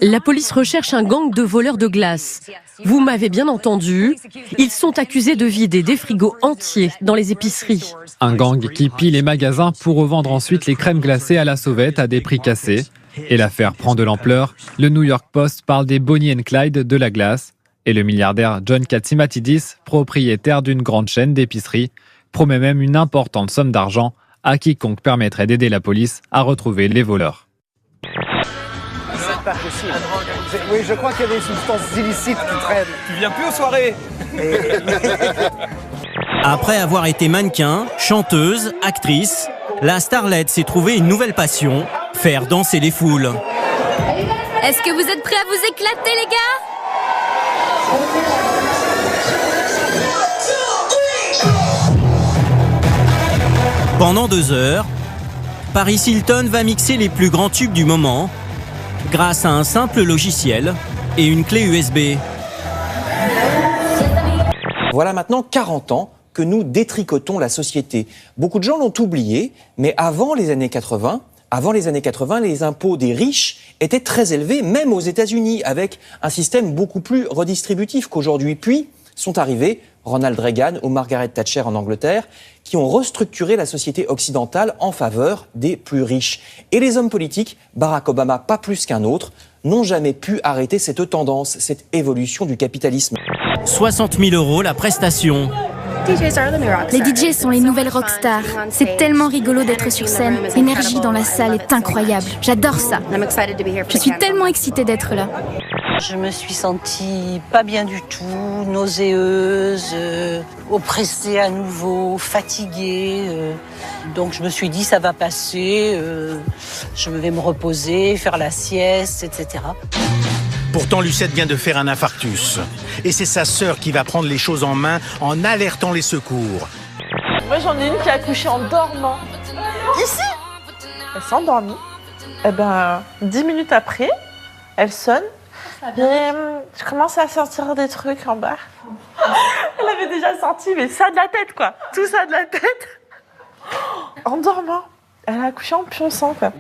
La police recherche un gang de voleurs de glace. Vous m'avez bien entendu, ils sont accusés de vider des frigos entiers dans les épiceries. Un gang qui pille les magasins pour revendre ensuite les crèmes glacées à la sauvette à des prix cassés. Et l'affaire prend de l'ampleur. Le New York Post parle des Bonnie and Clyde de la glace. Et le milliardaire John Katsimatidis, propriétaire d'une grande chaîne d'épiceries, promet même une importante somme d'argent à quiconque permettrait d'aider la police à retrouver les voleurs. C'est pas possible. Oui, je crois qu'il y a des substances illicites qui traînent. Tu viens plus aux soirées. Après avoir été mannequin, chanteuse, actrice, la starlette s'est trouvée une nouvelle passion, faire danser les foules. Est-ce que vous êtes prêts à vous éclater, les gars ? Pendant 2 heures, Paris Hilton va mixer les plus grands tubes du moment grâce à un simple logiciel et une clé USB. Voilà maintenant 40 ans que nous détricotons la société. Beaucoup de gens l'ont oublié, mais avant les années 80, les impôts des riches étaient très élevés, même aux États-Unis, avec un système beaucoup plus redistributif qu'aujourd'hui. Puis sont arrivés Ronald Reagan ou Margaret Thatcher en Angleterre, qui ont restructuré la société occidentale en faveur des plus riches. Et les hommes politiques, Barack Obama pas plus qu'un autre, n'ont jamais pu arrêter cette tendance, cette évolution du capitalisme. 60 000 € la prestation. Les DJ sont les nouvelles rockstars. C'est tellement rigolo d'être sur scène. L'énergie dans la salle est incroyable. J'adore ça. Je suis tellement excitée d'être là. Je me suis sentie pas bien du tout, nauséeuse, oppressée à nouveau, fatiguée. Donc je me suis dit ça va passer, je vais me reposer, faire la sieste, etc. Pourtant, Lucette vient de faire un infarctus. Et c'est sa sœur qui va prendre les choses en main en alertant les secours. Moi, j'en ai une qui a accouché en dormant. Ici, elle s'est endormie. 10 minutes après, elle sonne. Et je commence à sentir des trucs en bas. Elle avait déjà senti, mais ça de la tête, quoi. Tout ça de la tête. En dormant. Elle a accouché en pionçant, quoi.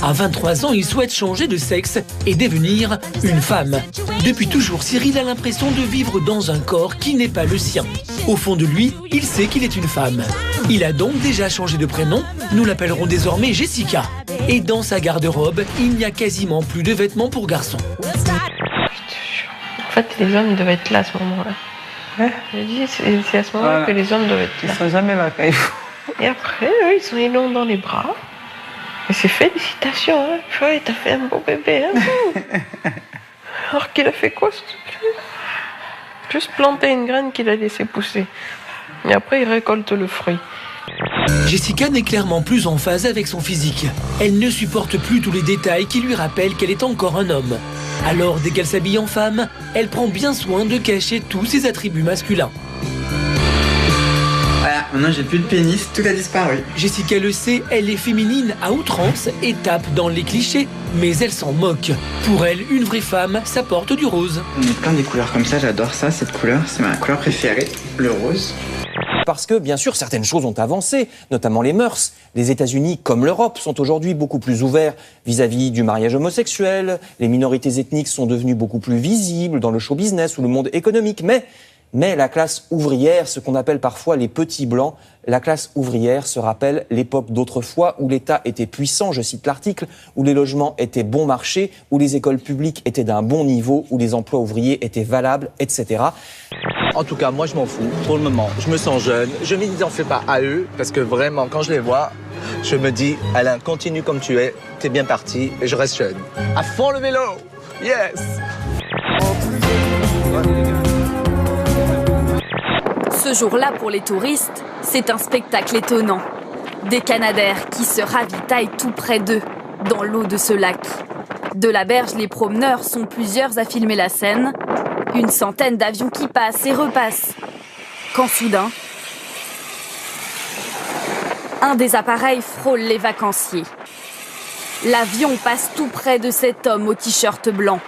À 23 ans, il souhaite changer de sexe et devenir une femme. Depuis toujours, Cyril a l'impression de vivre dans un corps qui n'est pas le sien. Au fond de lui, il sait qu'il est une femme. Il a donc déjà changé de prénom. Nous l'appellerons désormais Jessica. Et dans sa garde-robe, il n'y a quasiment plus de vêtements pour garçons. En fait, les hommes doivent être là à ce moment-là. Ouais. Je dis, c'est à ce moment-là que les hommes doivent être là. Ils sont jamais là quand il faut. Et après, eux, ils l'ont dans les bras. Et c'est félicitations, hein. Ouais, t'as fait un beau bébé, hein. Alors qu'il a fait quoi, s'il te plaît ? Juste planter une graine qu'il a laissé pousser. Et après, il récolte le fruit. Jessica n'est clairement plus en phase avec son physique. Elle ne supporte plus tous les détails qui lui rappellent qu'elle est encore un homme. Alors, dès qu'elle s'habille en femme, elle prend bien soin de cacher tous ses attributs masculins. Voilà, maintenant j'ai plus de pénis, tout a disparu. Jessica le sait, elle est féminine à outrance et tape dans les clichés, mais elle s'en moque. Pour elle, une vraie femme, ça porte du rose. On met plein des couleurs comme ça, j'adore ça, cette couleur, c'est ma couleur préférée, le rose. Parce que, bien sûr, certaines choses ont avancé, notamment les mœurs. Les États-Unis, comme l'Europe, sont aujourd'hui beaucoup plus ouverts vis-à-vis du mariage homosexuel. Les minorités ethniques sont devenues beaucoup plus visibles dans le show business ou le monde économique. Mais la classe ouvrière, ce qu'on appelle parfois les petits blancs, la classe ouvrière se rappelle l'époque d'autrefois où l'État était puissant, je cite l'article, où les logements étaient bon marché, où les écoles publiques étaient d'un bon niveau, où les emplois ouvriers étaient valables, etc. En tout cas, moi je m'en fous pour le moment. Je me sens jeune, je ne m'identifie pas à eux parce que vraiment, quand je les vois, je me dis, Alain, continue comme tu es, t'es bien parti et je reste jeune. À fond le vélo, yes! Ce jour-là, pour les touristes, c'est un spectacle étonnant. Des Canadaires qui se ravitaillent tout près d'eux, dans l'eau de ce lac. De la berge, les promeneurs sont plusieurs à filmer la scène. Une centaine d'avions qui passent et repassent. Quand soudain, un des appareils frôle les vacanciers. L'avion passe tout près de cet homme au t-shirt blanc.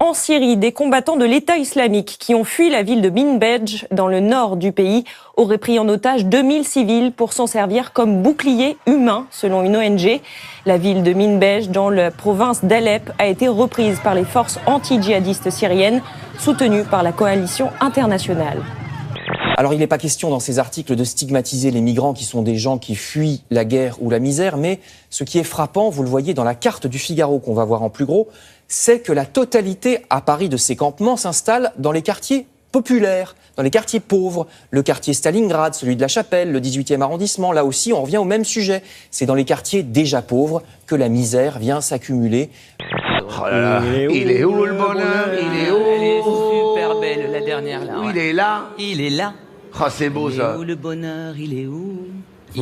En Syrie, des combattants de l'État islamique qui ont fui la ville de Minbej dans le nord du pays auraient pris en otage 2000 civils pour s'en servir comme bouclier humain, selon une ONG. La ville de Minbej, dans la province d'Alep, a été reprise par les forces anti-djihadistes syriennes, soutenues par la coalition internationale. Alors il n'est pas question dans ces articles de stigmatiser les migrants qui sont des gens qui fuient la guerre ou la misère, mais ce qui est frappant, vous le voyez dans la carte du Figaro qu'on va voir en plus gros, c'est que la totalité à Paris de ces campements s'installe dans les quartiers populaires, dans les quartiers pauvres, le quartier Stalingrad, celui de la Chapelle, le 18e arrondissement. Là aussi, on revient au même sujet. C'est dans les quartiers déjà pauvres que la misère vient s'accumuler. Oh là là, il est où le bonheur? Il est où? Elle est super belle, la dernière là. Oui, il est là. Il est là. Oh, c'est beau ça. Il est où le bonheur? Il est où?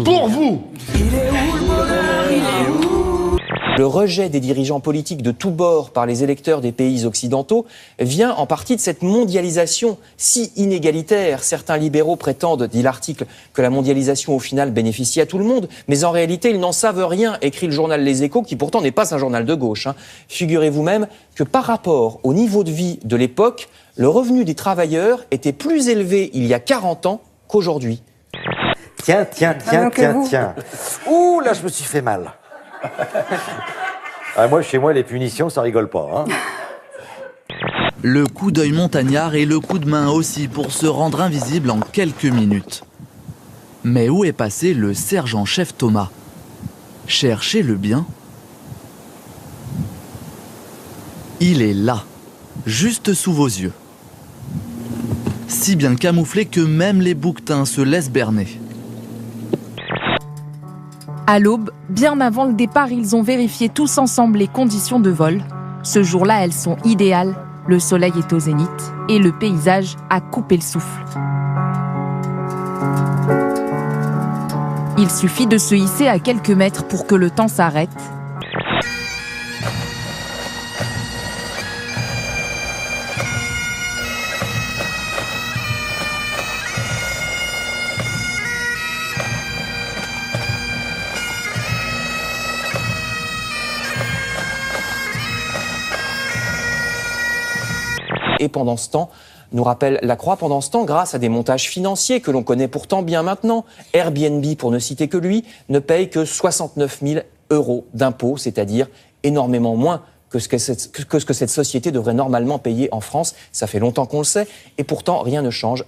Pour vous. Il est où le bonheur? Il est où? Le rejet des dirigeants politiques de tous bords par les électeurs des pays occidentaux vient en partie de cette mondialisation si inégalitaire. Certains libéraux prétendent, dit l'article, que la mondialisation au final bénéficie à tout le monde, mais en réalité ils n'en savent rien, écrit le journal Les Échos, qui pourtant n'est pas un journal de gauche. Figurez-vous même que par rapport au niveau de vie de l'époque, le revenu des travailleurs était plus élevé il y a 40 ans qu'aujourd'hui. Tiens. Ouh, là je me suis fait mal. Moi, chez moi, les punitions, ça rigole pas. Hein. Le coup d'œil montagnard et le coup de main aussi pour se rendre invisible en quelques minutes. Mais où est passé le sergent-chef Thomas? Cherchez-le bien. Il est là, juste sous vos yeux. Si bien camouflé que même les bouquetins se laissent berner. À l'aube, bien avant le départ, ils ont vérifié tous ensemble les conditions de vol. Ce jour-là, elles sont idéales. Le soleil est au zénith et le paysage a coupé le souffle. Il suffit de se hisser à quelques mètres pour que le temps s'arrête. Et pendant ce temps, nous rappelle Lacroix, pendant ce temps, grâce à des montages financiers que l'on connaît pourtant bien maintenant, Airbnb, pour ne citer que lui, ne paye que 69 000 € d'impôts, c'est-à-dire énormément moins que ce que cette société devrait normalement payer en France. Ça fait longtemps qu'on le sait, et pourtant rien ne change.